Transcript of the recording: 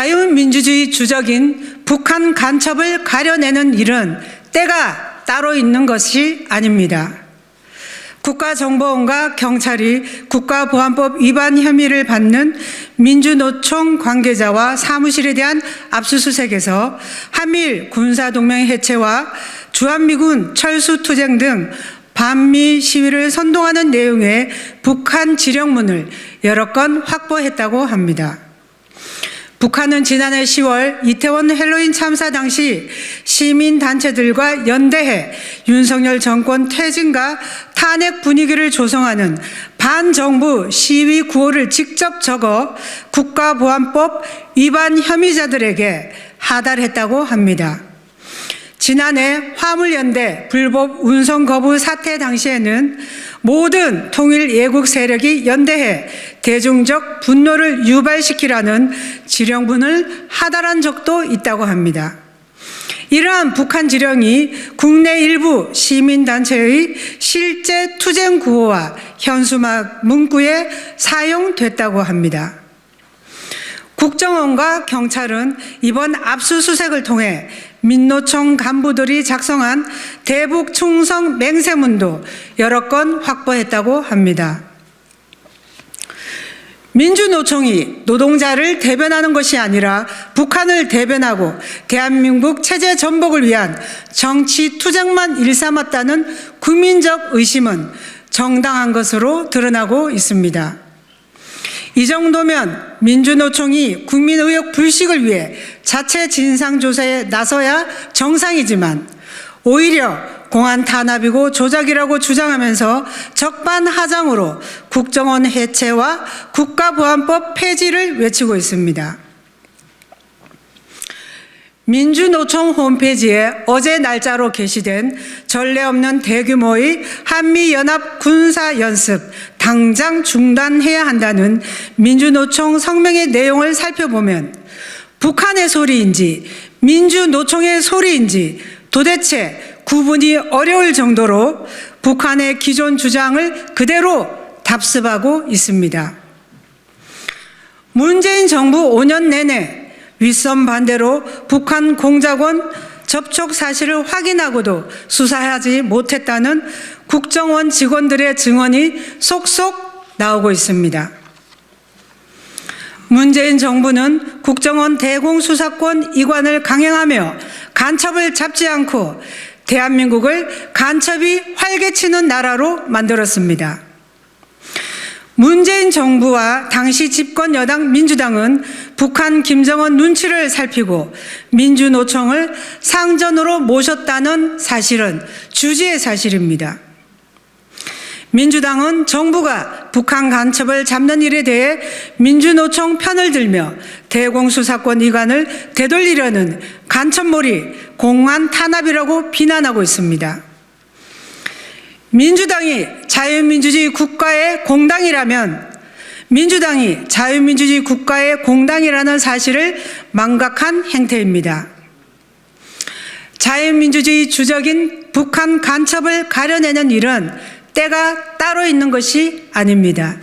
자유민주주의 주적인 북한 간첩을 가려내는 일은 때가 따로 있는 것이 아닙니다. 국가정보원과 경찰이 국가보안법 위반 혐의를 받는 민주노총 관계자와 사무실에 대한 압수수색에서 한미일 군사동맹 해체와 주한미군 철수투쟁 등 반미 시위를 선동하는 내용의 북한 지령문을 여러 건 확보했다고 합니다. 북한은 지난해 10월 이태원 헬로윈 참사 당시 시민단체들과 연대해 윤석열 정권 퇴진과 탄핵 분위기를 조성하는 반정부 시위 구호를 직접 적어 국가보안법 위반 혐의자들에게 하달했다고 합니다. 지난해 화물연대 불법 운송 거부 사태 당시에는 모든 통일 예국 세력이 연대해 대중적 분노를 유발시키라는 지령문을 하달한 적도 있다고 합니다. 이러한 북한 지령이 국내 일부 시민단체의 실제 투쟁 구호와 현수막 문구에 사용됐다고 합니다. 국정원과 경찰은 이번 압수수색을 통해 민노총 간부들이 작성한 대북 충성 맹세문도 여러 건 확보했다고 합니다. 민주노총이 노동자를 대변하는 것이 아니라 북한을 대변하고 대한민국 체제 전복을 위한 정치 투쟁만 일삼았다는 국민적 의심은 정당한 것으로 드러나고 있습니다. 이 정도면 민주노총이 국민의혹 불식을 위해 자체 진상조사에 나서야 정상이지만 오히려 공안 탄압이고 조작이라고 주장하면서 적반하장으로 국정원 해체와 국가보안법 폐지를 외치고 있습니다. 민주노총 홈페이지에 어제 날짜로 게시된 전례 없는 대규모의 한미연합 군사연습 당장 중단해야 한다는 민주노총 성명의 내용을 살펴보면 북한의 소리인지 민주노총의 소리인지 도대체 구분이 어려울 정도로 북한의 기존 주장을 그대로 답습하고 있습니다. 문재인 정부 5년 내내 윗선 반대로 북한 공작원 접촉 사실을 확인하고도 수사하지 못했다는 국정원 직원들의 증언이 속속 나오고 있습니다. 문재인 정부는 국정원 대공수사권 이관을 강행하며 간첩을 잡지 않고 대한민국을 간첩이 활개치는 나라로 만들었습니다. 문재인 정부와 당시 집권 여당 민주당은 북한 김정은 눈치를 살피고 민주노총을 상전으로 모셨다는 사실은 주지의 사실입니다. 민주당은 정부가 북한 간첩을 잡는 일에 대해 민주노총 편을 들며 대공수사권 이관을 되돌리려는 간첩몰이 공안 탄압이라고 비난하고 있습니다. 민주당이 자유민주주의 국가의 공당이라면 민주당이 자유민주주의 국가의 공당이라는 사실을 망각한 행태입니다. 자유민주주의 주적인 북한 간첩을 가려내는 일은 때가 따로 있는 것이 아닙니다.